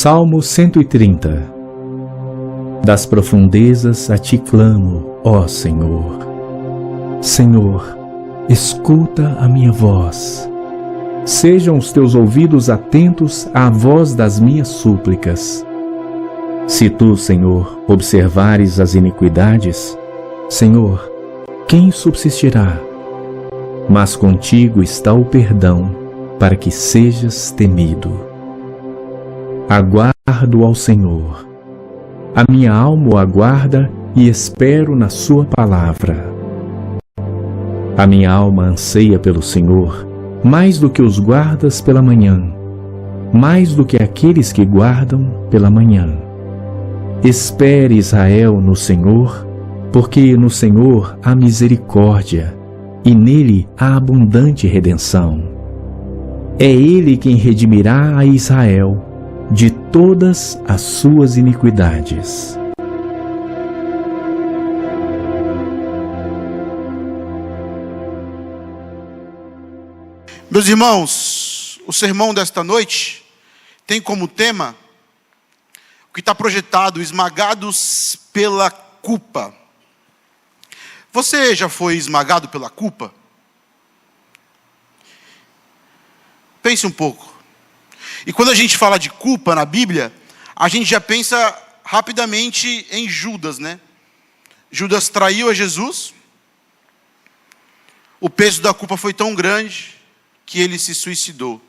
Salmo 130. Das profundezas a ti clamo, ó Senhor. Senhor, escuta a minha voz. Sejam os teus ouvidos atentos à voz das minhas súplicas. Se tu, Senhor, observares as iniquidades, Senhor, quem subsistirá? Mas contigo está o perdão, para que sejas temido. Aguardo ao Senhor. A minha alma o aguarda e espero na sua palavra. A minha alma anseia pelo Senhor, mais do que os guardas pela manhã, mais do que aqueles que guardam pela manhã. Espere, Israel, no Senhor, porque no Senhor há misericórdia, e nele há abundante redenção. É Ele quem redimirá a Israel de todas as suas iniquidades. Meus irmãos, o sermão desta noite tem como tema o que está projetado: esmagados pela culpa. Você já foi esmagado pela culpa? Pense um pouco. E quando a gente fala de culpa na Bíblia, a gente já pensa rapidamente em Judas, né? Judas traiu a Jesus. O peso da culpa foi tão grande que ele se suicidou.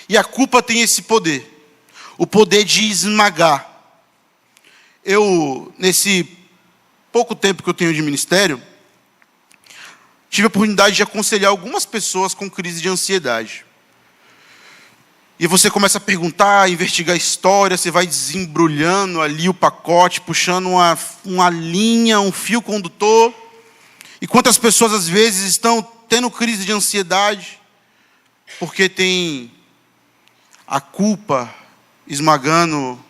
E a culpa tem esse poder, o poder de esmagar. Eu, nesse pouco tempo que eu tenho de ministério, tive a oportunidade de aconselhar algumas pessoas com crise de ansiedade. E você começa a perguntar, a investigar a história, você vai desembrulhando ali o pacote, puxando uma linha, um fio condutor. E quantas pessoas às vezes estão tendo crise de ansiedade porque tem a culpa esmagando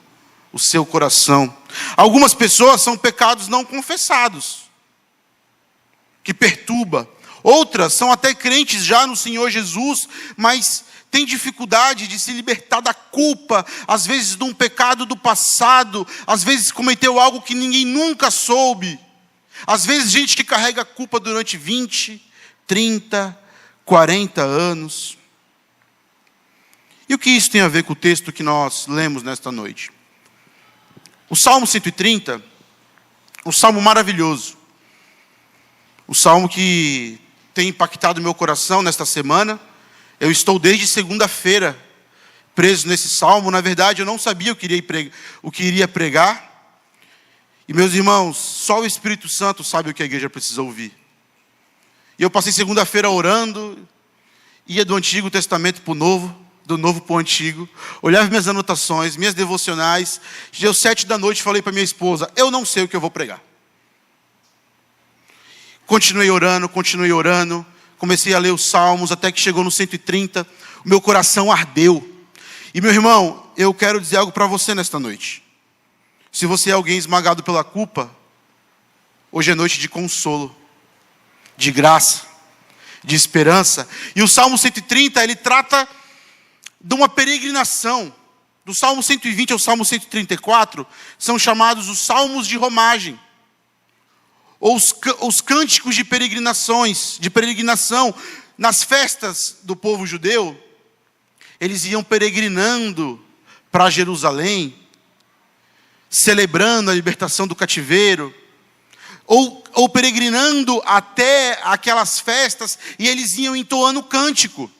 o seu coração. Algumas pessoas são pecados não confessados, que perturba. Outras são até crentes já no Senhor Jesus, mas tem dificuldade de se libertar da culpa, às vezes de um pecado do passado, às vezes cometeu algo que ninguém nunca soube. Às vezes gente que carrega culpa durante 20, 30, 40 anos. E o que isso tem a ver com o texto que nós lemos nesta noite? O Salmo 130, um salmo maravilhoso. O salmo que tem impactado meu coração nesta semana. Eu estou desde segunda-feira preso nesse salmo. Na verdade, eu não sabia o que iria pregar. E, meus irmãos, só o Espírito Santo sabe o que a igreja precisa ouvir. E eu passei segunda-feira orando, ia do Antigo Testamento para o Novo, do Novo para o Antigo, olhava minhas anotações, minhas devocionais. Deu 7 da noite, falei para minha esposa: eu não sei o que eu vou pregar. Continuei orando, comecei a ler os salmos, até que chegou no 130, o meu coração ardeu. E, meu irmão, eu quero dizer algo para você nesta noite. Se você é alguém esmagado pela culpa, hoje é noite de consolo, de graça, de esperança. E o Salmo 130, ele trata de uma peregrinação. Do Salmo 120 ao Salmo 134, são chamados os Salmos de Romagem, ou os cânticos de peregrinação. Nas festas do povo judeu, eles iam peregrinando para Jerusalém, celebrando a libertação do cativeiro, ou peregrinando até aquelas festas, e eles iam entoando cântico.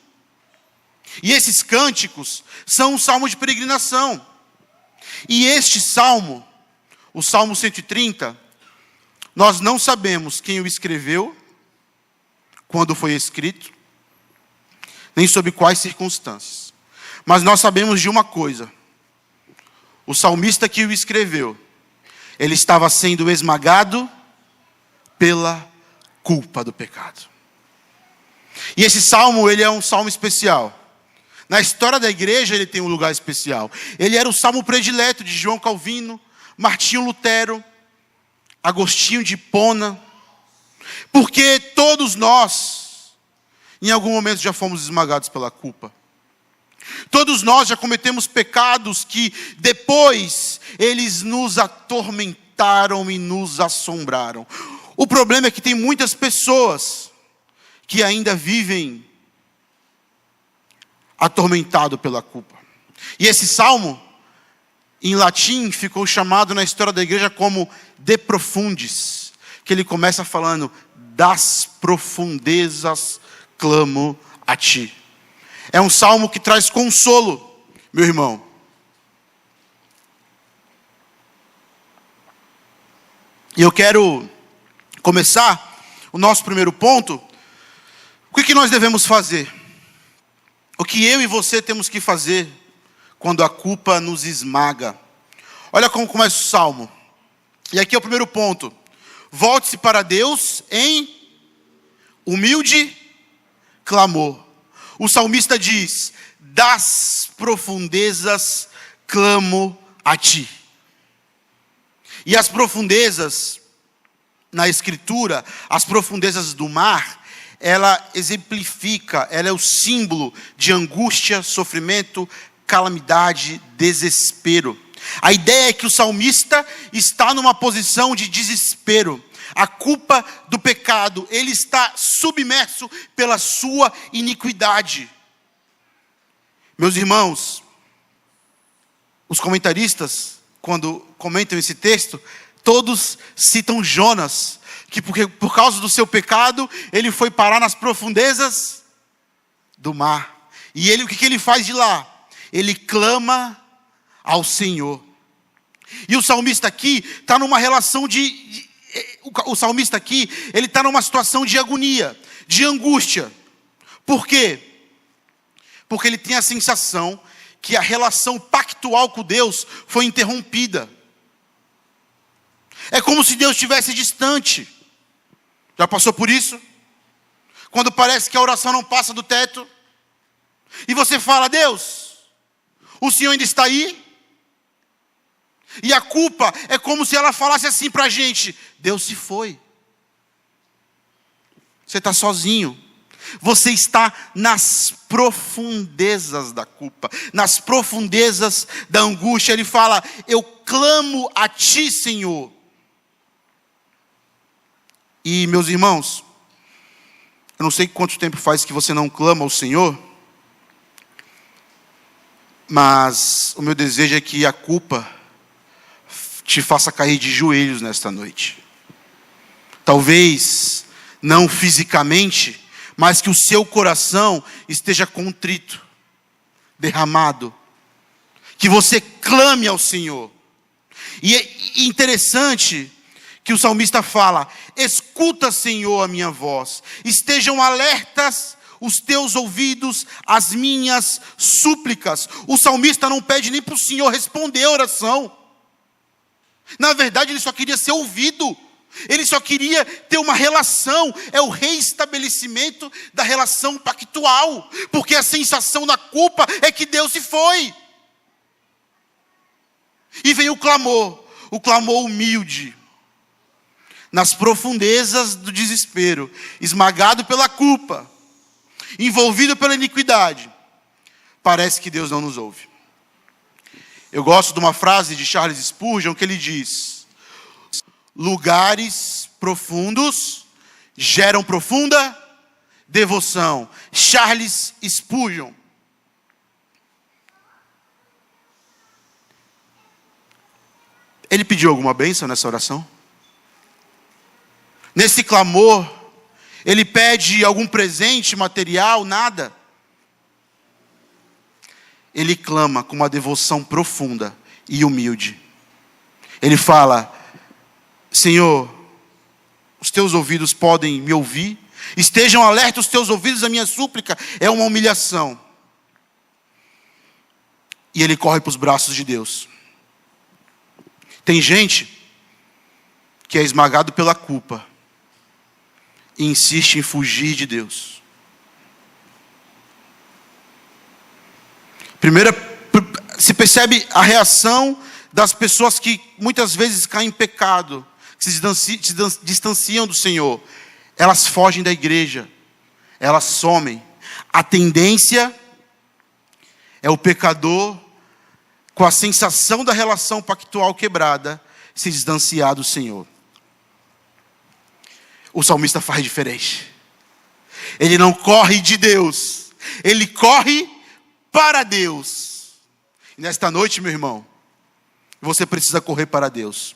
E esses cânticos são um salmo de peregrinação. E este salmo, o Salmo 130, nós não sabemos quem o escreveu, quando foi escrito, nem sob quais circunstâncias. Mas nós sabemos de uma coisa: o salmista que o escreveu, ele estava sendo esmagado pela culpa do pecado. E esse salmo, ele é um salmo especial. Na história da igreja, ele tem um lugar especial. Ele era o salmo predileto de João Calvino, Martinho Lutero, Agostinho de Hipona, porque todos nós, em algum momento, já fomos esmagados pela culpa. Todos nós já cometemos pecados que depois eles nos atormentaram e nos assombraram. O problema é que tem muitas pessoas que ainda vivem atormentado pela culpa. E esse salmo, em latim, ficou chamado na história da igreja como De Profundis, que ele começa falando: das profundezas clamo a ti. É um salmo que traz consolo, meu irmão. E eu quero começar o nosso primeiro ponto. O que nós devemos fazer? O que eu e você temos que fazer quando a culpa nos esmaga? Olha como começa o salmo. E aqui é o primeiro ponto. Volte-se para Deus em humilde clamor. O salmista diz: das profundezas clamo a ti. E as profundezas, na escritura, as profundezas do mar, ela exemplifica, ela é o símbolo de angústia, sofrimento, calamidade, desespero. A ideia é que o salmista está numa posição de desespero. A culpa do pecado, ele está submerso pela sua iniquidade. Meus irmãos, os comentaristas, quando comentam esse texto, todos citam Jonas, que por causa do seu pecado, ele foi parar nas profundezas do mar. E ele, o que ele faz de lá? Ele clama ao Senhor. E o salmista aqui está numa relação o salmista aqui, ele está numa situação de agonia, de angústia. Por quê? Porque ele tem a sensação que a relação pactual com Deus foi interrompida. É como se Deus estivesse distante. Já passou por isso? Quando parece que a oração não passa do teto, e você fala: Deus, o Senhor ainda está aí? E a culpa é como se ela falasse assim para a gente: Deus se foi. Você está sozinho. Você está nas profundezas da culpa, nas profundezas da angústia. Ele fala: eu clamo a ti, Senhor. E meus irmãos, eu não sei quanto tempo faz que você não clama ao Senhor, mas o meu desejo é que a culpa te faça cair de joelhos nesta noite. Talvez não fisicamente, mas que o seu coração esteja contrito, derramado. Que você clame ao Senhor. E é interessante que o salmista fala: escuta, Senhor, a minha voz. Estejam alertas os teus ouvidos às minhas súplicas. O salmista não pede nem para o Senhor responder a oração. Na verdade, ele só queria ser ouvido. Ele só queria ter uma relação. É o reestabelecimento da relação pactual. Porque a sensação da culpa é que Deus se foi. E vem o clamor humilde. Nas profundezas do desespero, esmagado pela culpa, envolvido pela iniquidade, parece que Deus não nos ouve. Eu gosto de uma frase de Charles Spurgeon que ele diz: lugares profundos geram profunda devoção. Charles Spurgeon. Ele pediu alguma bênção nessa oração? Nesse clamor, ele pede algum presente material? Nada. Ele clama com uma devoção profunda e humilde. Ele fala: Senhor, os teus ouvidos podem me ouvir. Estejam alertos os teus ouvidos à minha súplica. É uma humilhação. E ele corre para os braços de Deus. Tem gente que é esmagado pela culpa e insiste em fugir de Deus. Primeiro, se percebe a reação das pessoas que muitas vezes caem em pecado, que se distanciam do Senhor. Elas fogem da igreja, elas somem. A tendência É o pecador, com a sensação da relação pactual quebrada, se distanciar do Senhor. O salmista faz diferente. Ele não corre de Deus, ele corre para Deus. E nesta noite, meu irmão, você precisa correr para Deus.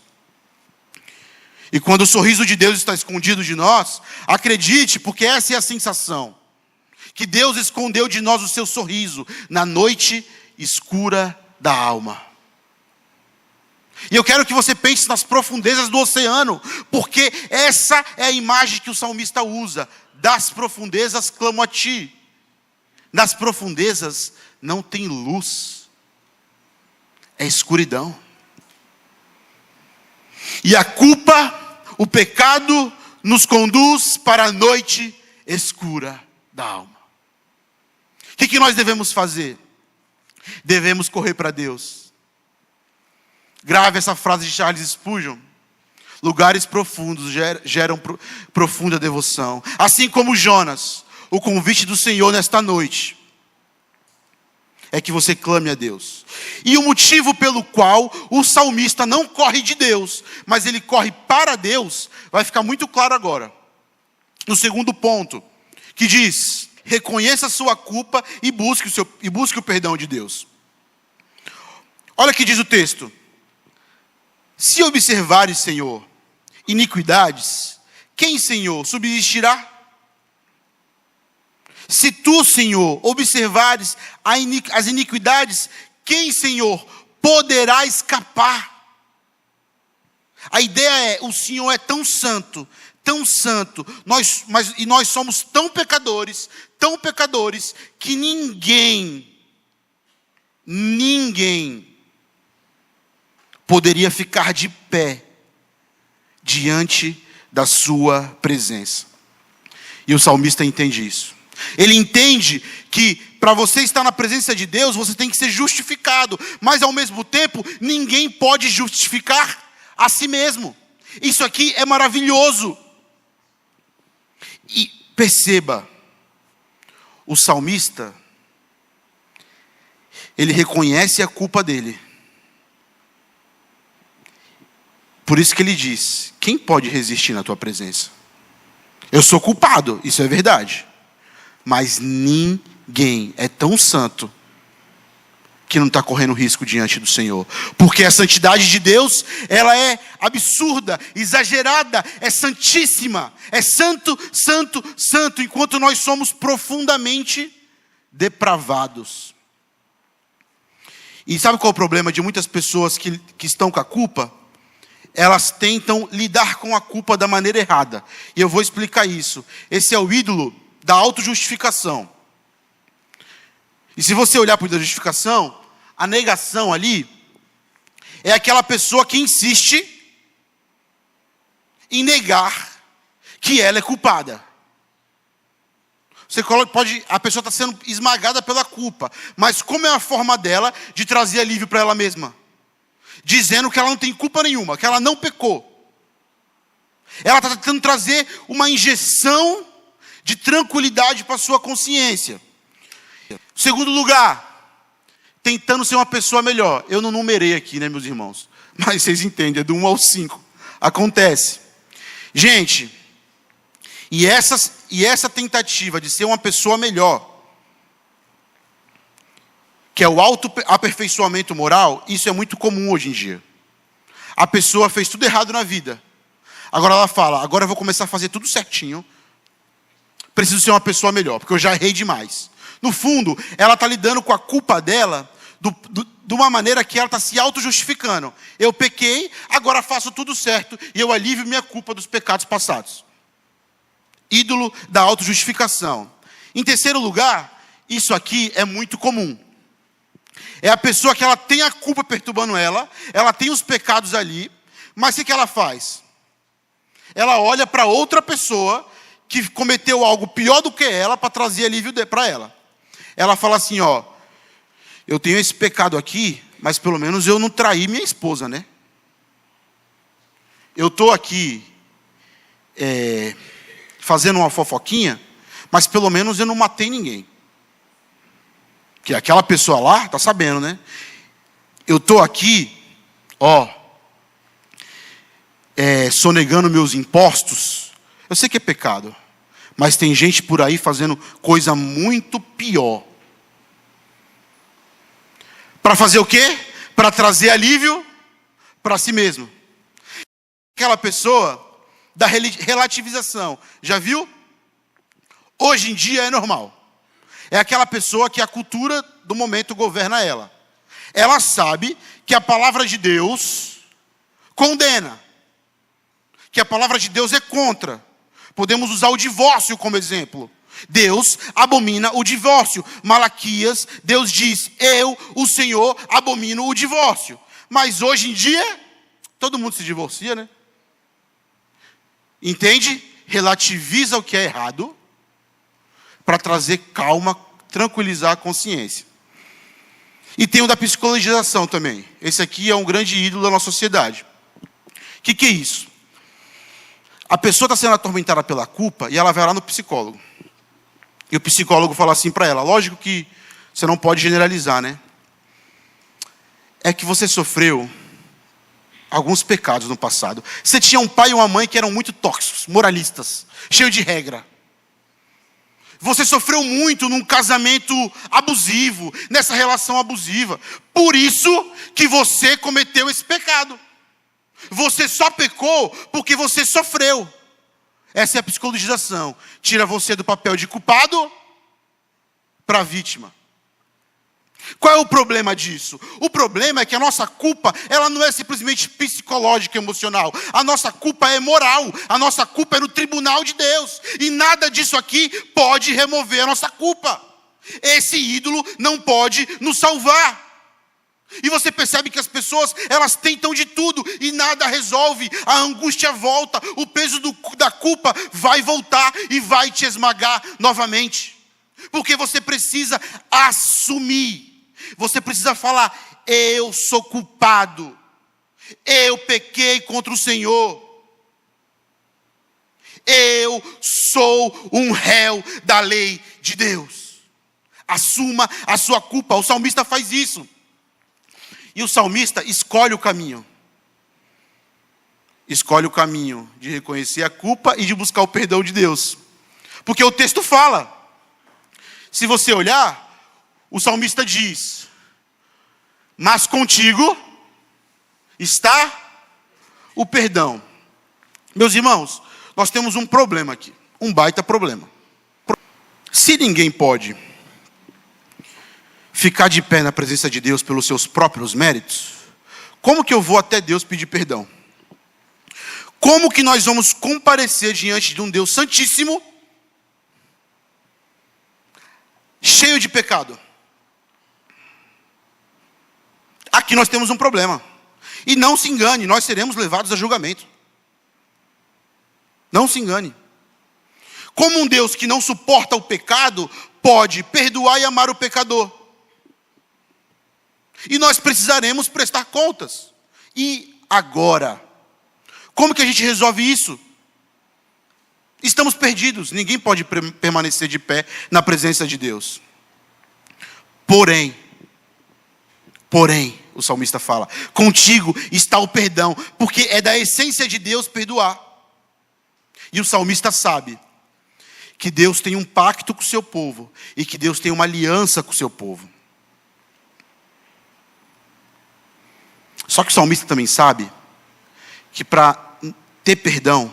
E quando o sorriso de Deus está escondido de nós, acredite, porque essa é a sensação, que Deus escondeu de nós o seu sorriso na noite escura da alma. E eu quero que você pense nas profundezas do oceano, porque essa é a imagem que o salmista usa. Das profundezas clamo a ti. Nas profundezas não tem luz, é escuridão. E a culpa, o pecado, nos conduz para a noite escura da alma. O que nós devemos fazer? Devemos correr para Deus. Grave essa frase de Charles Spurgeon. Lugares profundos geram profunda devoção. Assim como Jonas, o convite do Senhor nesta noite é que você clame a Deus. E o motivo pelo qual o salmista não corre de Deus, mas ele corre para Deus, vai ficar muito claro agora. No segundo ponto, que diz: reconheça a sua culpa e busque o perdão de Deus. Olha o que diz o texto. Se observares, Senhor, iniquidades, quem, Senhor, subsistirá? Se tu, Senhor, observares as iniquidades, quem, Senhor, poderá escapar? A ideia é, o Senhor é tão santo, e nós somos tão pecadores, que ninguém poderia ficar de pé diante da sua presença. E o salmista entende isso. Ele entende que para você estar na presença de Deus, você tem que ser justificado, mas ao mesmo tempo, ninguém pode justificar a si mesmo. Isso aqui é maravilhoso. E perceba, o salmista, ele reconhece a culpa dele. Por isso que ele diz: quem pode resistir na tua presença? Eu sou culpado, isso é verdade. Mas ninguém é tão santo que não está correndo risco diante do Senhor. Porque a santidade de Deus, ela é absurda, exagerada, é santíssima. É santo, santo, santo, enquanto nós somos profundamente depravados. E sabe qual é o problema de muitas pessoas que estão com a culpa? Elas tentam lidar com a culpa da maneira errada. E eu vou explicar isso. Esse é o ídolo da autojustificação. E se você olhar para o ídolo da justificação, a negação ali é aquela pessoa que insiste em negar que ela é culpada. A pessoa está sendo esmagada pela culpa, mas como é a forma dela de trazer alívio para ela mesma? Dizendo que ela não tem culpa nenhuma, que ela não pecou. Ela está tentando trazer uma injeção de tranquilidade para a sua consciência. Segundo lugar, tentando ser uma pessoa melhor. Eu não numerei aqui, né, meus irmãos? Mas vocês entendem, é do 1 ao 5. Acontece. Gente, e essa tentativa de ser uma pessoa melhor, que é o autoaperfeiçoamento moral, isso é muito comum hoje em dia. A pessoa fez tudo errado na vida. Agora ela fala: agora eu vou começar a fazer tudo certinho. Preciso ser uma pessoa melhor, porque eu já errei demais. No fundo, ela está lidando com a culpa dela de uma maneira que ela está se auto-justificando. Eu pequei, agora faço tudo certo e eu alivio minha culpa dos pecados passados. Ídolo da auto-justificação. Em terceiro lugar, isso aqui é muito comum. É a pessoa que ela tem a culpa perturbando ela tem os pecados ali, mas o que ela faz? Ela olha para outra pessoa que cometeu algo pior do que ela para trazer alívio para ela. Ela fala assim: ó, eu tenho esse pecado aqui, mas pelo menos eu não traí minha esposa, né? Eu estou aqui fazendo uma fofoquinha, mas pelo menos eu não matei ninguém. Que aquela pessoa lá está sabendo, né? Eu estou aqui, sonegando meus impostos. Eu sei que é pecado, mas tem gente por aí fazendo coisa muito pior. Para fazer o quê? Para trazer alívio para si mesmo. Aquela pessoa da relativização. Já viu? Hoje em dia é normal. É aquela pessoa que a cultura do momento governa ela. Ela sabe que a palavra de Deus condena. Que a palavra de Deus é contra. Podemos usar o divórcio como exemplo. Deus abomina o divórcio. Malaquias, Deus diz: eu, o Senhor, abomino o divórcio. Mas hoje em dia, todo mundo se divorcia, né? Entende? Relativiza o que é errado para trazer calma, tranquilizar a consciência. E tem o da psicologização também. Esse aqui é um grande ídolo da nossa sociedade. O que é isso? A pessoa está sendo atormentada pela culpa e ela vai lá no psicólogo. E o psicólogo fala assim para ela: lógico que você não pode generalizar, né? É que você sofreu alguns pecados no passado. Você tinha um pai e uma mãe que eram muito tóxicos, moralistas, cheios de regra. Você sofreu muito num casamento abusivo, nessa relação abusiva. Por isso que você cometeu esse pecado. Você só pecou porque você sofreu. Essa é a psicologização. Tira você do papel de culpado para vítima. Qual é o problema disso? O problema é que a nossa culpa, ela não é simplesmente psicológica, emocional. A nossa culpa é moral. A nossa culpa é no tribunal de Deus. E nada disso aqui pode remover a nossa culpa. Esse ídolo não pode nos salvar. E você percebe que as pessoas, elas tentam de tudo e nada resolve. A angústia volta, o peso da culpa vai voltar e vai te esmagar novamente. Porque você precisa assumir. Você precisa falar: eu sou culpado. Eu pequei contra o Senhor. Eu sou um réu da lei de Deus. Assuma a sua culpa. O salmista faz isso. E o salmista escolhe o caminho. Escolhe o caminho de reconhecer a culpa e de buscar o perdão de Deus. Porque o texto fala. Se você olhar, o salmista diz: mas contigo está o perdão. Meus irmãos, nós temos um problema aqui. Um baita problema. Se ninguém pode ficar de pé na presença de Deus pelos seus próprios méritos, como que eu vou até Deus pedir perdão? Como que nós vamos comparecer diante de um Deus santíssimo, cheio de pecado? Aqui nós temos um problema. E não se engane, nós seremos levados a julgamento. Não se engane. Como um Deus que não suporta o pecado pode perdoar e amar o pecador? E nós precisaremos prestar contas. E agora? Como que a gente resolve isso? Estamos perdidos. Ninguém pode permanecer de pé na presença de Deus. Porém, o salmista fala: contigo está o perdão, porque é da essência de Deus perdoar. E o salmista sabe que Deus tem um pacto com o seu povo e que Deus tem uma aliança com o seu povo. Só que o salmista também sabe que para ter perdão,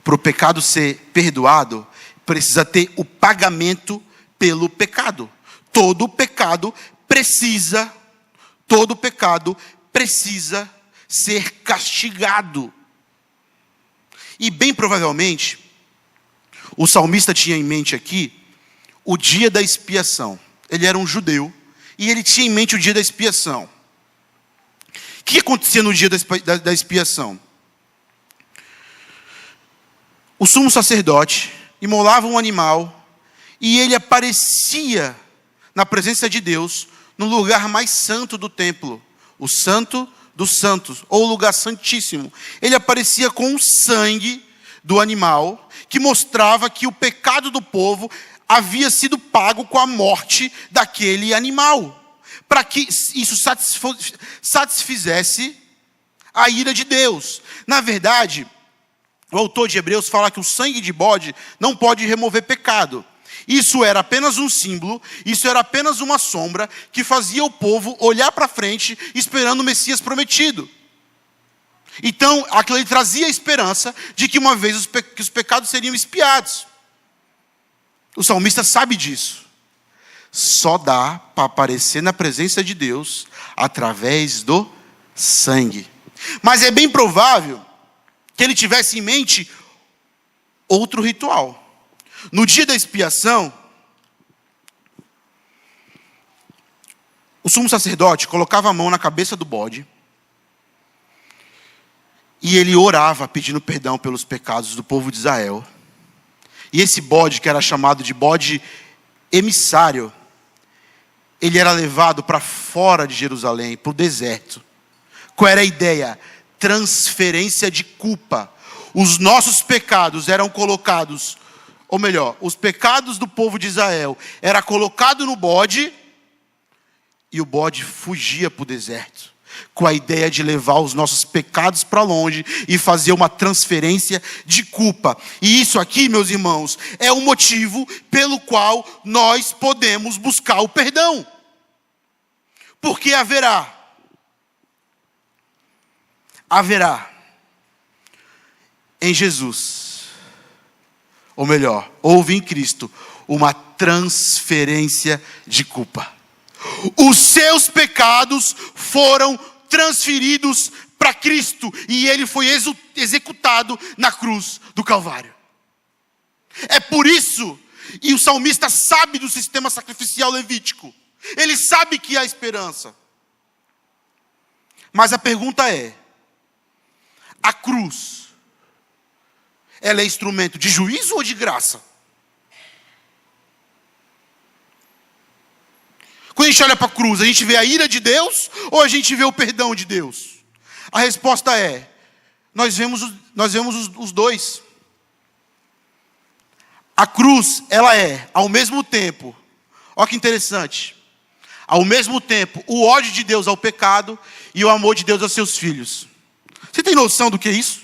para o pecado ser perdoado, precisa ter o pagamento pelo pecado. Todo pecado precisa ser castigado. E bem provavelmente, o salmista tinha em mente aqui o dia da expiação. Ele era um judeu e ele tinha em mente o dia da expiação. O que acontecia no dia da expiação? O sumo sacerdote imolava um animal e ele aparecia na presença de Deus no lugar mais santo do templo, o santo dos santos, ou o lugar santíssimo. Ele aparecia com o sangue do animal, que mostrava que o pecado do povo havia sido pago com a morte daquele animal, para que isso satisfizesse a ira de Deus. Na verdade, o autor de Hebreus fala que o sangue de bode não pode remover pecado. Isso era apenas um símbolo, isso era apenas uma sombra que fazia o povo olhar para frente esperando o Messias prometido. Então, aquilo ali trazia a esperança de que uma vez os pecados seriam expiados. O salmista sabe disso. Só dá para aparecer na presença de Deus através do sangue. Mas é bem provável que ele tivesse em mente outro ritual. No dia da expiação, o sumo sacerdote colocava a mão na cabeça do bode e ele orava pedindo perdão pelos pecados do povo de Israel. E esse bode, que era chamado de bode emissário, ele era levado para fora de Jerusalém, para o deserto. Qual era a ideia? Transferência de culpa. Os nossos pecados eram colocados, ou melhor, os pecados do povo de Israel era colocado no bode e o bode fugia para o deserto, com a ideia de levar os nossos pecados para longe e fazer uma transferência de culpa. E isso aqui, meus irmãos, é o motivo pelo qual nós podemos buscar o perdão. Porque haverá em Jesus, ou melhor, houve em Cristo uma transferência de culpa. Os seus pecados foram transferidos para Cristo e ele foi executado na cruz do Calvário. É por isso, e o salmista sabe do sistema sacrificial levítico, ele sabe que há esperança. Mas a pergunta é: a cruz, ela é instrumento de juízo ou de graça? Quando a gente olha para a cruz, a gente vê a ira de Deus ou a gente vê o perdão de Deus? A resposta é: nós vemos os dois. A cruz, ela é, ao mesmo tempo, olha que interessante, ao mesmo tempo, o ódio de Deus ao pecado e o amor de Deus aos seus filhos. Você tem noção do que é isso?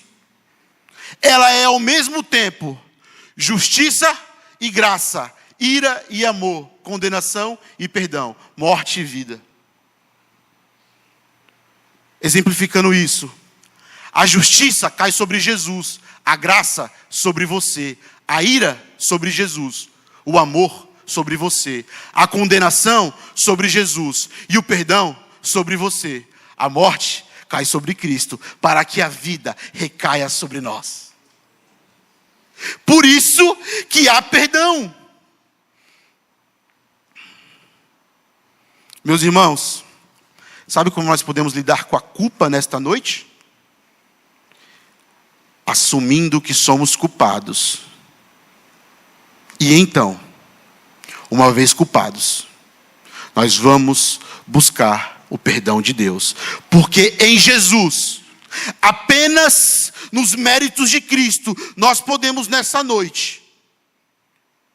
Ela é ao mesmo tempo justiça e graça, ira e amor, condenação e perdão, morte e vida. Exemplificando isso, a justiça cai sobre Jesus, a graça sobre você, a ira sobre Jesus, o amor sobre você, a condenação sobre Jesus e o perdão sobre você. A morte cai sobre Cristo, para que a vida recaia sobre nós. Por isso que há perdão. Meus irmãos, sabe como nós podemos lidar com a culpa nesta noite? Assumindo que somos culpados. E então, uma vez culpados, nós vamos buscar o perdão de Deus. Porque em Jesus, apenas nos méritos de Cristo, nós podemos nessa noite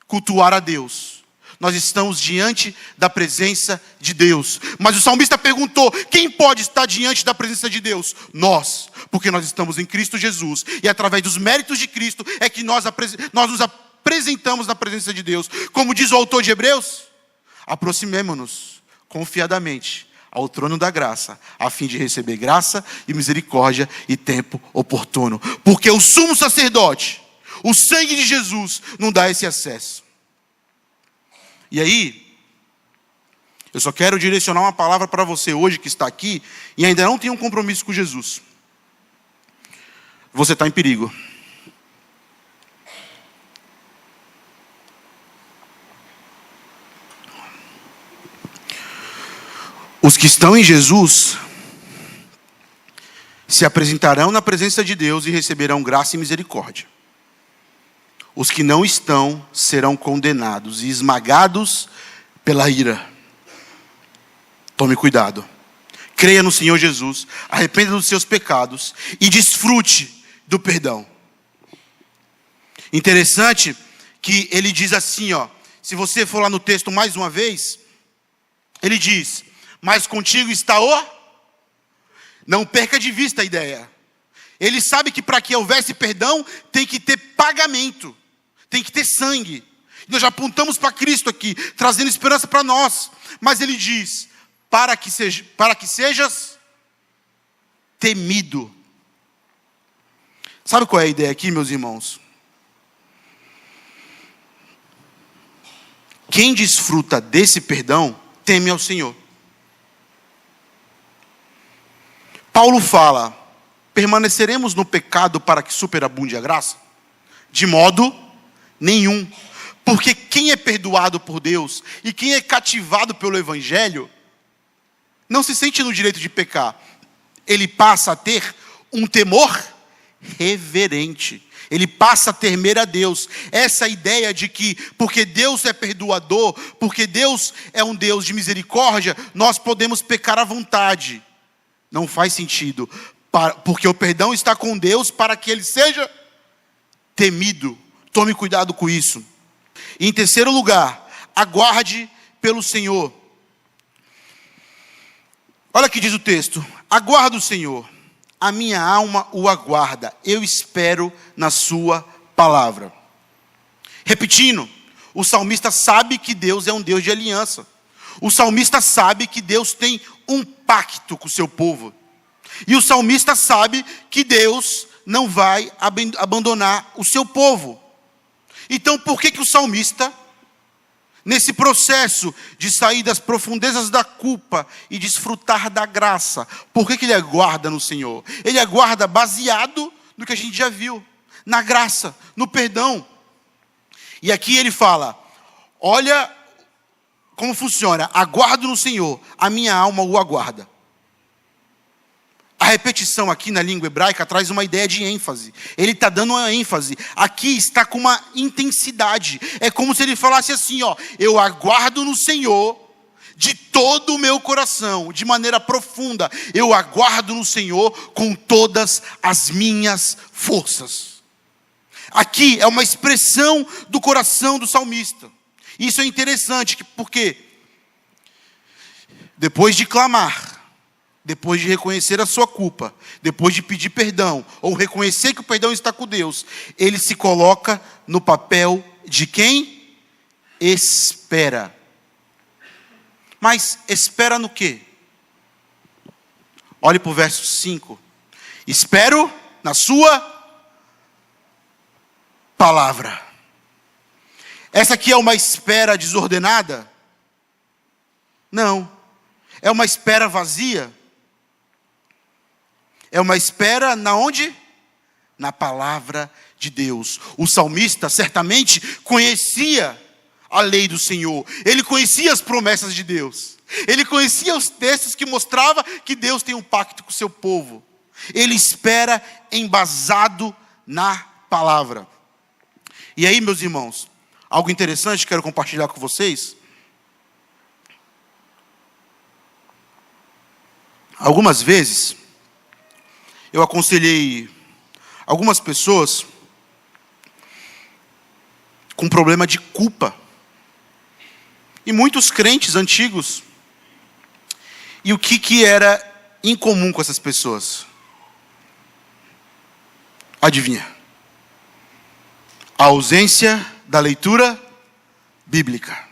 cultuar a Deus. Nós estamos diante da presença de Deus. Mas o salmista perguntou: quem pode estar diante da presença de Deus? Nós, porque nós estamos em Cristo Jesus. E através dos méritos de Cristo é que nós nos apresentamos na presença de Deus. Como diz o autor de Hebreus: aproximemo-nos confiadamente ao trono da graça, a fim de receber graça e misericórdia e tempo oportuno. Porque o sumo sacerdote, o sangue de Jesus, não dá esse acesso. E aí, eu só quero direcionar uma palavra para você hoje que está aqui e ainda não tem um compromisso com Jesus. Você está em perigo. Os que estão em Jesus se apresentarão na presença de Deus e receberão graça e misericórdia. Os que não estão serão condenados e esmagados pela ira. Tome cuidado. Creia no Senhor Jesus, arrependa dos seus pecados e desfrute do perdão. Interessante que ele diz assim, Se você for lá no texto mais uma vez, ele diz: mas contigo está o... Não perca de vista a ideia. Ele sabe que para que houvesse perdão, tem que ter pagamento, tem que ter sangue. Nós já apontamos para Cristo aqui, trazendo esperança para nós. Mas ele diz: para que sejas temido. Sabe qual é a ideia aqui, meus irmãos? Quem desfruta desse perdão, teme ao Senhor. Paulo fala: permaneceremos no pecado para que superabunde a graça? De modo nenhum. Porque quem é perdoado por Deus e quem é cativado pelo Evangelho, não se sente no direito de pecar. Ele passa a ter um temor reverente. Ele passa a temer a Deus. Essa ideia de que, porque Deus é perdoador, porque Deus é um Deus de misericórdia, nós podemos pecar à vontade. Não faz sentido. Porque o perdão está com Deus para que ele seja temido. Tome cuidado com isso. E em terceiro lugar, aguarde pelo Senhor. Olha o que diz o texto: aguarda o Senhor, a minha alma o aguarda, eu espero na sua palavra. Repetindo, o salmista sabe que Deus é um Deus de aliança. O salmista sabe que Deus tem um pacto com o seu povo. E o salmista sabe que Deus não vai abandonar o seu povo. Então, por que o salmista, nesse processo de sair das profundezas da culpa e desfrutar da graça, por que ele aguarda no Senhor? Ele aguarda baseado no que a gente já viu, na graça, no perdão. E aqui ele fala: olha como funciona: aguardo no Senhor, a minha alma o aguarda. A repetição aqui na língua hebraica traz uma ideia de ênfase. Ele está dando uma ênfase. Aqui está com uma intensidade. É como se ele falasse assim: ó, eu aguardo no Senhor de todo o meu coração, de maneira profunda. Eu aguardo no Senhor com todas as minhas forças. Aqui é uma expressão do coração do salmista. Isso é interessante, porque depois de clamar, depois de reconhecer a sua culpa, depois de pedir perdão, ou reconhecer que o perdão está com Deus, ele se coloca no papel de quem espera. Mas espera no quê? Olhe para o verso 5. Espero na sua palavra. Essa aqui é uma espera desordenada? Não. É uma espera vazia? É uma espera na onde? Na palavra de Deus. O salmista certamente conhecia a lei do Senhor. Ele conhecia as promessas de Deus. Ele conhecia os textos que mostravam que Deus tem um pacto com o seu povo. Ele espera embasado na palavra. E aí, meus irmãos, algo interessante que quero compartilhar com vocês. Algumas vezes eu aconselhei algumas pessoas com problema de culpa. E muitos crentes antigos. E o que era incomum com essas pessoas? Adivinha? A ausência da leitura bíblica.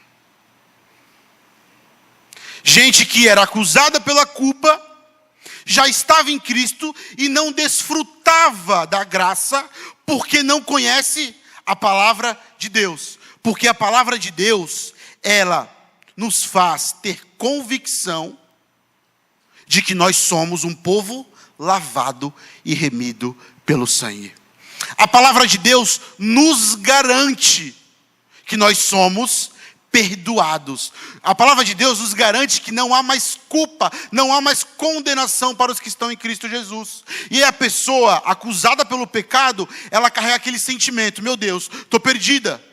Gente que era acusada pela culpa, já estava em Cristo e não desfrutava da graça, porque não conhece a palavra de Deus. Porque a palavra de Deus, ela nos faz ter convicção de que nós somos um povo lavado e remido pelo sangue. A palavra de Deus nos garante que nós somos perdoados. A palavra de Deus nos garante que não há mais culpa, não há mais condenação para os que estão em Cristo Jesus. E a pessoa acusada pelo pecado, ela carrega aquele sentimento: meu Deus, estou perdida.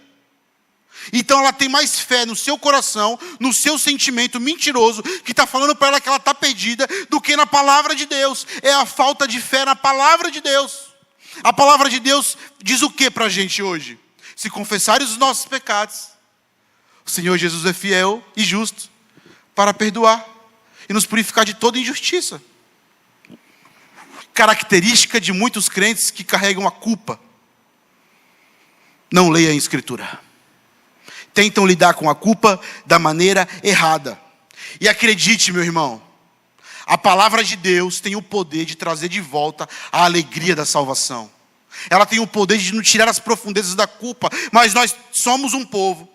Então ela tem mais fé no seu coração, no seu sentimento mentiroso, que está falando para ela que ela está perdida, do que na palavra de Deus. É a falta de fé na palavra de Deus. A palavra de Deus diz o que para a gente hoje? Se confessares os nossos pecados, O Senhor Jesus é fiel e justo para perdoar e nos purificar de toda injustiça. Característica de muitos crentes que carregam a culpa. Não leem a Escritura. Tentam lidar com a culpa da maneira errada. E acredite, meu irmão, a palavra de Deus tem o poder de trazer de volta a alegria da salvação. Ela tem o poder de nos tirar as profundezas da culpa. Mas nós somos um povo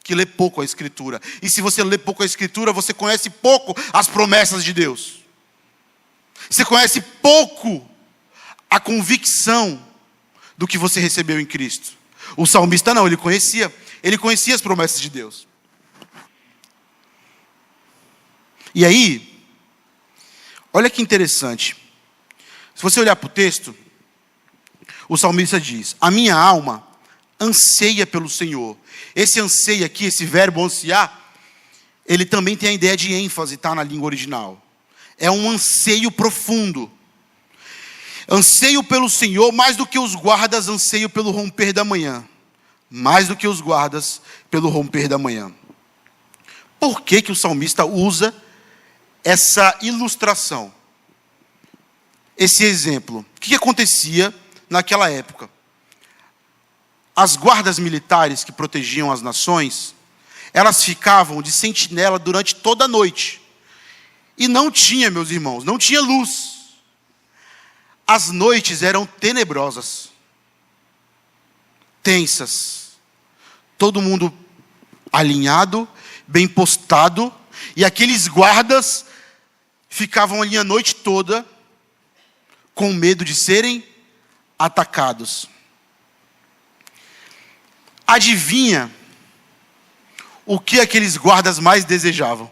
que lê pouco a Escritura. E se você lê pouco a Escritura, você conhece pouco as promessas de Deus. Você conhece pouco a convicção do que você recebeu em Cristo. O salmista não, ele conhecia as promessas de Deus. E aí, olha que interessante. Se você olhar para o texto, o salmista diz: a minha alma anseia pelo Senhor. Esse anseia aqui, esse verbo ansiar, ele também tem a ideia de ênfase, está na língua original. É um anseio profundo. Anseio pelo Senhor mais do que os guardas anseio pelo romper da manhã. Mais do que os guardas pelo romper da manhã. Por que o salmista usa essa ilustração? Esse exemplo. O que acontecia naquela época? As guardas militares que protegiam as nações, elas ficavam de sentinela durante toda a noite. E não tinha, meus irmãos, não tinha luz. As noites eram tenebrosas, tensas. Todo mundo alinhado, bem postado. E aqueles guardas ficavam ali a noite toda, com medo de serem atacados. Adivinha o que aqueles guardas mais desejavam?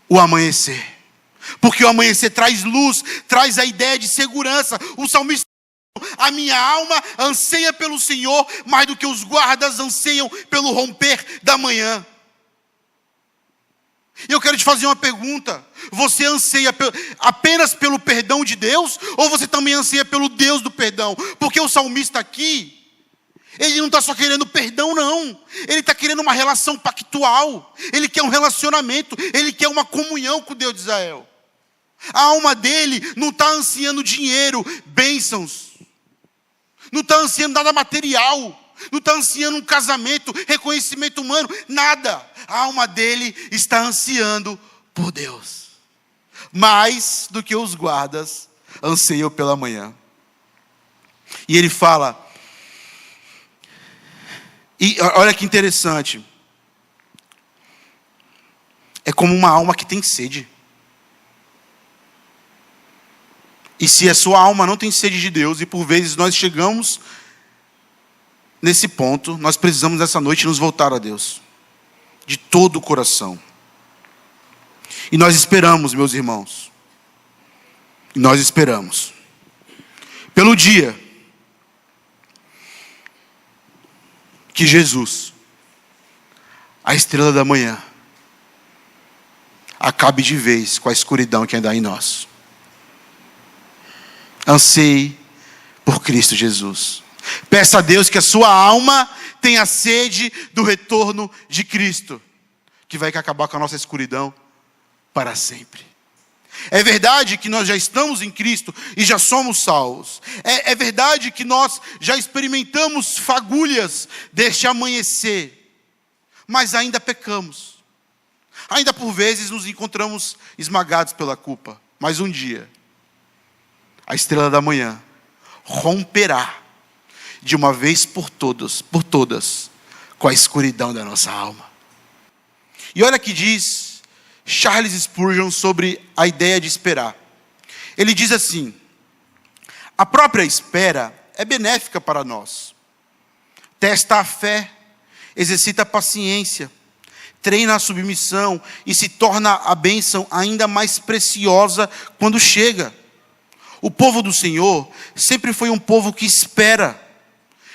O amanhecer. Porque o amanhecer traz luz, traz a ideia de segurança. O salmista: a minha alma anseia pelo Senhor mais do que os guardas anseiam pelo romper da manhã. E eu quero te fazer uma pergunta: você anseia apenas pelo perdão de Deus? Ou você também anseia pelo Deus do perdão? Porque o salmista aqui, ele não está só querendo perdão, não. Ele está querendo uma relação pactual. Ele quer um relacionamento. Ele quer uma comunhão com o Deus de Israel. A alma dele não está ansiando dinheiro, bênçãos. Não está ansiando nada material. Não está ansiando um casamento, reconhecimento humano, nada. A alma dele está ansiando por Deus. Mais do que os guardas anseiam pela manhã. E ele fala... E olha que interessante. É como uma alma que tem sede. E se a sua alma não tem sede de Deus, e por vezes nós chegamos nesse ponto, nós precisamos nessa noite nos voltar a Deus. De todo o coração. E nós esperamos, meus irmãos. E nós esperamos. Pelo dia que Jesus, a estrela da manhã, acabe de vez com a escuridão que ainda há em nós. Anseie por Cristo Jesus. Peça a Deus que a sua alma tenha sede do retorno de Cristo, que vai acabar com a nossa escuridão para sempre. É verdade que nós já estamos em Cristo e já somos salvos. É verdade que nós já experimentamos fagulhas deste amanhecer, mas ainda pecamos. Ainda por vezes nos encontramos esmagados pela culpa. Mas um dia, a estrela da manhã romperá de uma vez por todas, com a escuridão da nossa alma. E olha que diz Charles Spurgeon sobre a ideia de esperar. Ele diz assim: a própria espera é benéfica para nós. Testa a fé, exercita a paciência, treina a submissão e se torna a bênção ainda mais preciosa quando chega. O povo do Senhor sempre foi um povo que espera.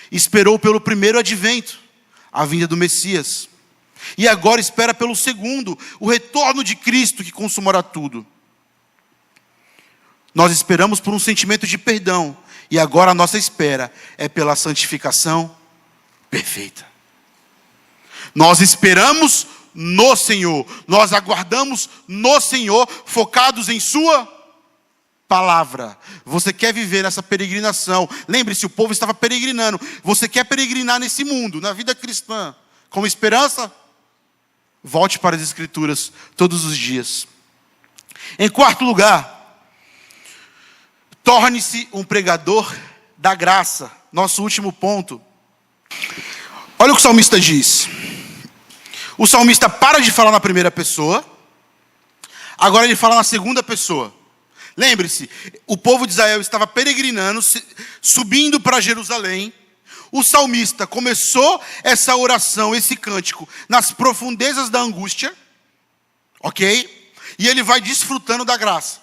Esperou pelo primeiro advento, a vinda do Messias. E agora espera pelo segundo, o retorno de Cristo que consumará tudo. Nós esperamos por um sentimento de perdão. E agora a nossa espera é pela santificação perfeita. Nós esperamos no Senhor. Nós aguardamos no Senhor, focados em sua palavra. Você quer viver nessa peregrinação? Lembre-se, o povo estava peregrinando. Você quer peregrinar nesse mundo, na vida cristã, com esperança? Volte para as Escrituras todos os dias. Em quarto lugar, torne-se um pregador da graça. Nosso último ponto. Olha o que o salmista diz. O salmista para de falar na primeira pessoa, agora ele fala na segunda pessoa. Lembre-se, o povo de Israel estava peregrinando, subindo para Jerusalém. O salmista começou essa oração, esse cântico, nas profundezas da angústia, ok? E ele vai desfrutando da graça.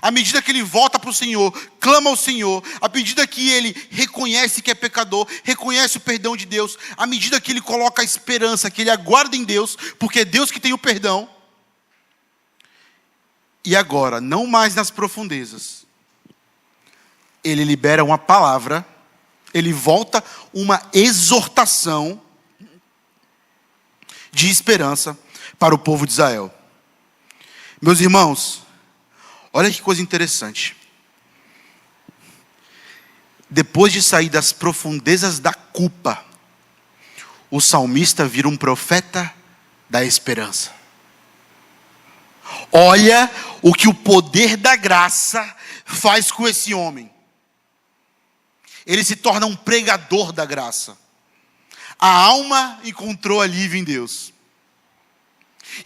À medida que ele volta para o Senhor, clama ao Senhor, à medida que ele reconhece que é pecador, reconhece o perdão de Deus, à medida que ele coloca a esperança, que ele aguarda em Deus, porque é Deus que tem o perdão. E agora, não mais nas profundezas, ele libera uma palavra, ele volta uma exortação de esperança para o povo de Israel. Meus irmãos, olha que coisa interessante. Depois de sair das profundezas da culpa, o salmista vira um profeta da esperança. Olha o que o poder da graça faz com esse homem. Ele se torna um pregador da graça. A alma encontrou alívio em Deus.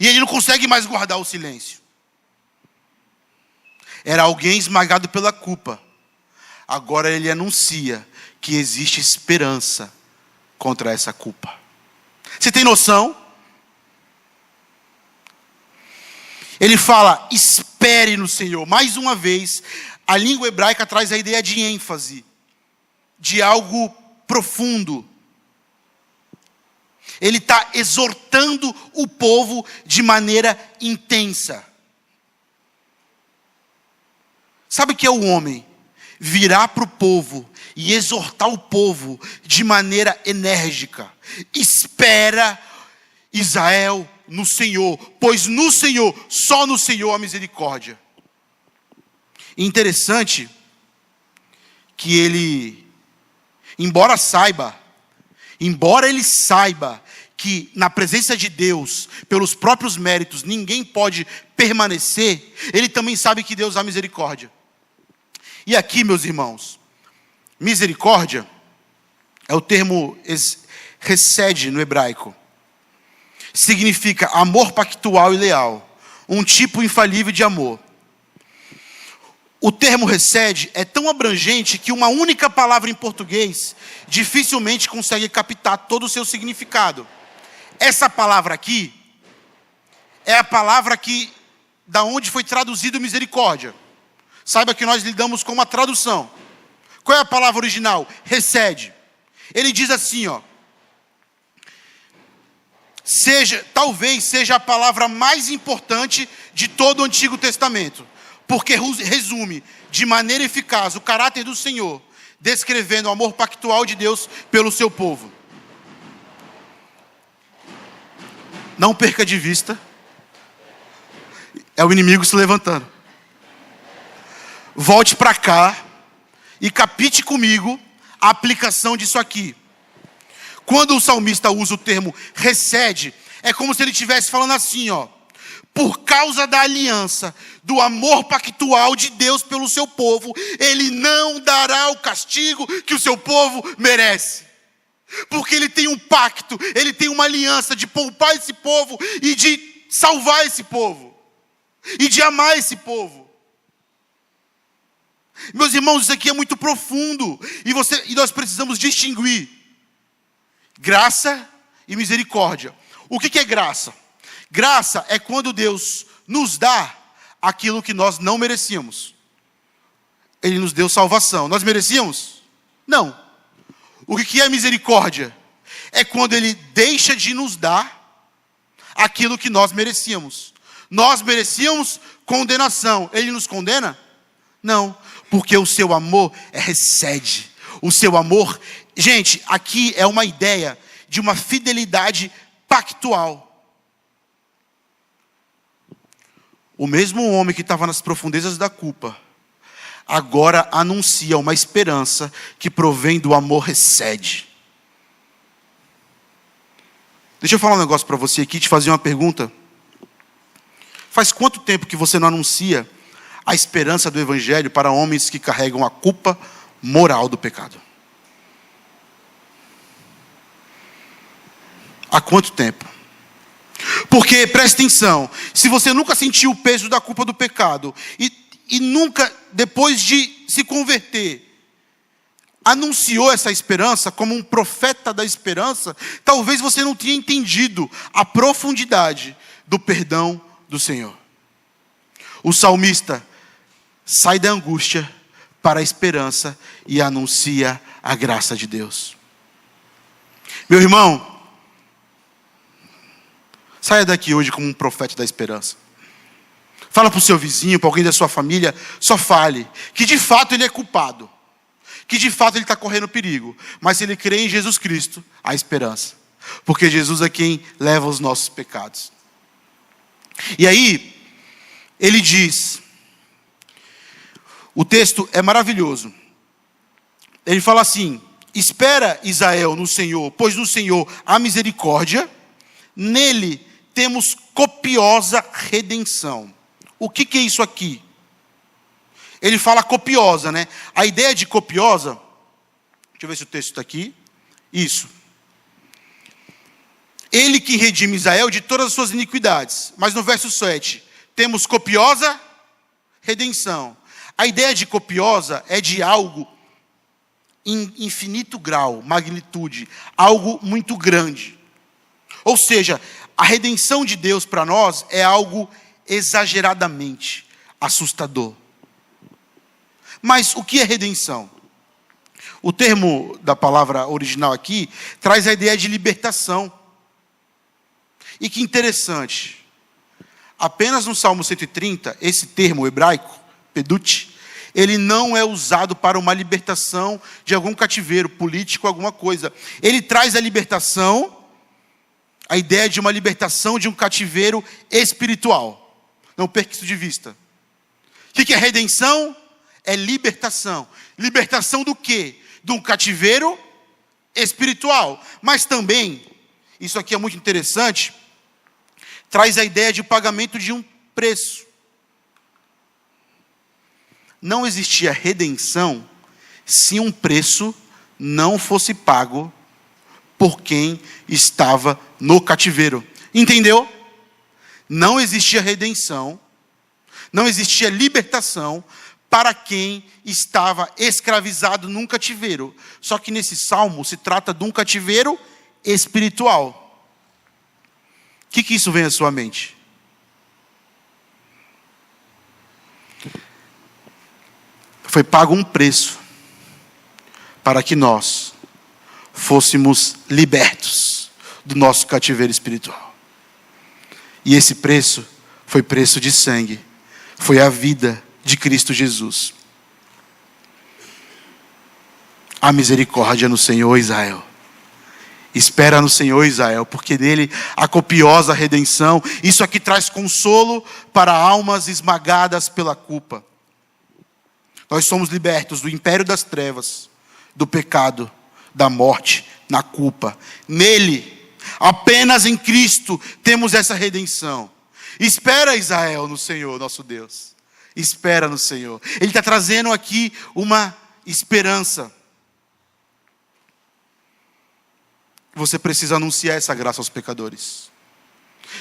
E ele não consegue mais guardar o silêncio. Era alguém esmagado pela culpa. Agora ele anuncia que existe esperança contra essa culpa. Você tem noção? Ele fala, espere no Senhor. Mais uma vez, a língua hebraica traz a ideia de ênfase, de algo profundo. Ele está exortando o povo de maneira intensa. Sabe o que é o homem? Virar para o povo e exortar o povo de maneira enérgica. Espera, Israel, no Senhor, pois no Senhor, só no Senhor a misericórdia. Interessante que ele, embora ele saiba que na presença de Deus, pelos próprios méritos, ninguém pode permanecer, ele também sabe que Deus há misericórdia. E aqui, meus irmãos, misericórdia é o termo hesed no hebraico. Significa amor pactual e leal, um tipo infalível de amor. O termo hesed é tão abrangente que uma única palavra em português dificilmente consegue captar todo o seu significado. Essa palavra aqui é a palavra que, da onde foi traduzido misericórdia. Saiba que nós lidamos com uma tradução. Qual é a palavra original? Hesed. Ele diz assim, talvez seja a palavra mais importante de todo o Antigo Testamento, porque resume de maneira eficaz o caráter do Senhor, descrevendo o amor pactual de Deus pelo seu povo. Não perca de vista, é o inimigo se levantando. Volte para cá e capite comigo a aplicação disso aqui. Quando o salmista usa o termo hesed, é como se ele estivesse falando assim, por causa da aliança, do amor pactual de Deus pelo seu povo, ele não dará o castigo que o seu povo merece. Porque ele tem um pacto, ele tem uma aliança de poupar esse povo e de salvar esse povo. E de amar esse povo. Meus irmãos, isso aqui é muito profundo. E nós precisamos distinguir graça e misericórdia. O que é graça? Graça é quando Deus nos dá aquilo que nós não merecíamos. Ele nos deu salvação. Nós merecíamos? Não. O que é misericórdia? É quando Ele deixa de nos dar aquilo que nós merecíamos. Nós merecíamos condenação. Ele nos condena? Não. Porque o seu amor é hesed. O seu amor... Gente, aqui é uma ideia de uma fidelidade pactual. O mesmo homem que estava nas profundezas da culpa, agora anuncia uma esperança que provém do amor excede. Deixa eu falar um negócio para você aqui, te fazer uma pergunta. Faz quanto tempo que você não anuncia a esperança do Evangelho para homens que carregam a culpa moral do pecado? Há quanto tempo? Porque, presta atenção, se você nunca sentiu o peso da culpa do pecado e nunca, depois de se converter, anunciou essa esperança como um profeta da esperança, talvez você não tenha entendido a profundidade do perdão do Senhor. O salmista sai da angústia para a esperança e anuncia a graça de Deus. Meu irmão, saia daqui hoje como um profeta da esperança. Fala para o seu vizinho, para alguém da sua família, só fale que de fato ele é culpado, que de fato ele está correndo perigo, mas se ele crê em Jesus Cristo, há esperança, porque Jesus é quem leva os nossos pecados. E aí, ele diz, o texto é maravilhoso, ele fala assim: espera Israel no Senhor, pois no Senhor há misericórdia, nele temos copiosa redenção. O que é isso aqui? Ele fala copiosa, né? A ideia de copiosa, deixa eu ver se o texto está aqui. Isso. Ele que redime Israel de todas as suas iniquidades. Mas no verso 7, temos copiosa redenção. A ideia de copiosa é de algo em infinito grau, magnitude, algo muito grande. Ou seja, a redenção de Deus para nós é algo exageradamente assustador. Mas o que é redenção? O termo da palavra original aqui traz a ideia de libertação. E que interessante, apenas no Salmo 130, esse termo hebraico, pedut, ele não é usado para uma libertação de algum cativeiro político, alguma coisa. Ele traz a libertação, a ideia de uma libertação de um cativeiro espiritual. Não perca isso de vista. O que é redenção? É libertação. Libertação do quê? De um cativeiro espiritual. Mas também, isso aqui é muito interessante, traz a ideia de pagamento de um preço. Não existia redenção se um preço não fosse pago por quem estava no cativeiro. Entendeu? Não existia redenção, não existia libertação para quem estava escravizado num cativeiro. Só que nesse salmo se trata de um cativeiro espiritual. O que isso vem à sua mente? Foi pago um preço para que nós fôssemos libertos do nosso cativeiro espiritual. E esse preço foi preço de sangue. Foi a vida de Cristo Jesus. A misericórdia no Senhor, Israel. Espera no Senhor, Israel, porque nele há copiosa redenção. Isso aqui traz consolo para almas esmagadas pela culpa. Nós somos libertos do império das trevas, do pecado, da morte, na culpa. Nele, apenas em Cristo, temos essa redenção. Espera, Israel, no Senhor, nosso Deus. Espera no Senhor. Ele está trazendo aqui uma esperança. Você precisa anunciar essa graça aos pecadores.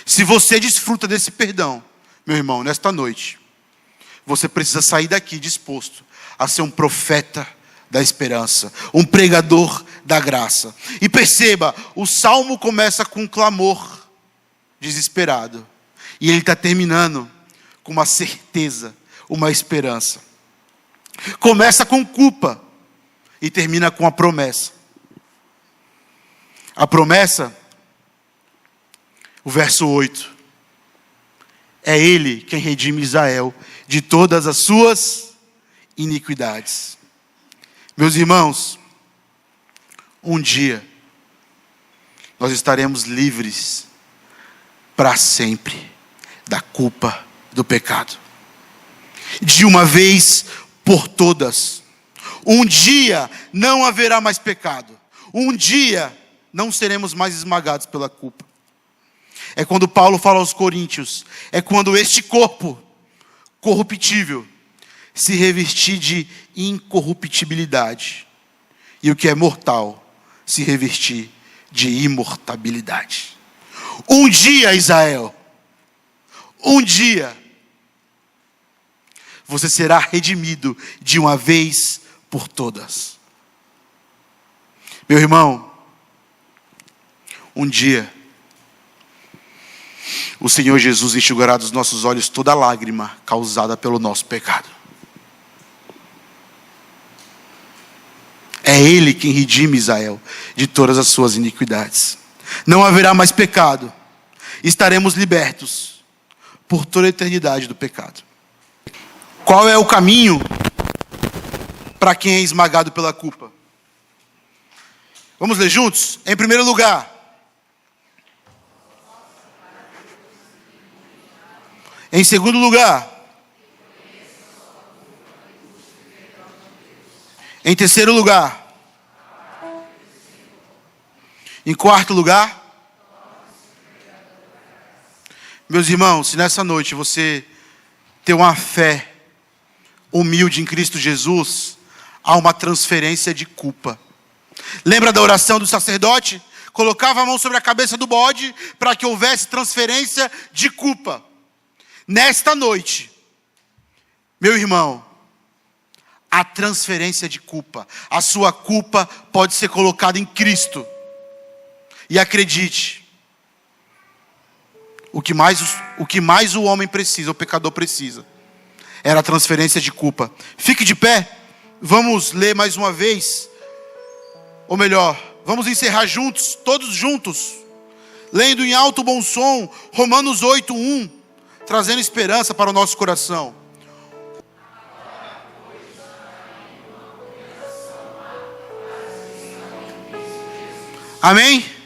Se você desfruta desse perdão, meu irmão, nesta noite, você precisa sair daqui disposto a ser um profeta da esperança, um pregador da graça. E perceba, o salmo começa com um clamor desesperado. E ele está terminando com uma certeza, uma esperança. Começa com culpa e termina com a promessa. A promessa, o verso 8, é ele quem redime Israel de todas as suas iniquidades. Meus irmãos, um dia, nós estaremos livres para sempre da culpa do pecado. De uma vez por todas. Um dia não haverá mais pecado. Um dia não seremos mais esmagados pela culpa. É quando Paulo fala aos Coríntios, é quando este corpo corruptível se revestir de incorruptibilidade, e o que é mortal se revestir de imortabilidade. Um dia, Israel, um dia, você será redimido de uma vez por todas. Meu irmão, um dia, o Senhor Jesus enxugará dos nossos olhos toda lágrima causada pelo nosso pecado. É Ele quem redime Israel de todas as suas iniquidades. Não haverá mais pecado. Estaremos libertos por toda a eternidade do pecado. Qual é o caminho para quem é esmagado pela culpa? Vamos ler juntos? Em primeiro lugar, em segundo lugar, em terceiro lugar, em quarto lugar, meus irmãos, se nessa noite você ter uma fé humilde em Cristo Jesus, há uma transferência de culpa. Lembra da oração do sacerdote? Colocava a mão sobre a cabeça do bode para que houvesse transferência de culpa. Nesta noite, meu irmão, a transferência de culpa. A sua culpa pode ser colocada em Cristo. E acredite, o que mais o homem precisa, o pecador precisa, era a transferência de culpa. Fique de pé, vamos ler mais uma vez. Ou melhor, vamos encerrar juntos, todos juntos, lendo em alto bom som, Romanos 8:1, trazendo esperança para o nosso coração. Amém?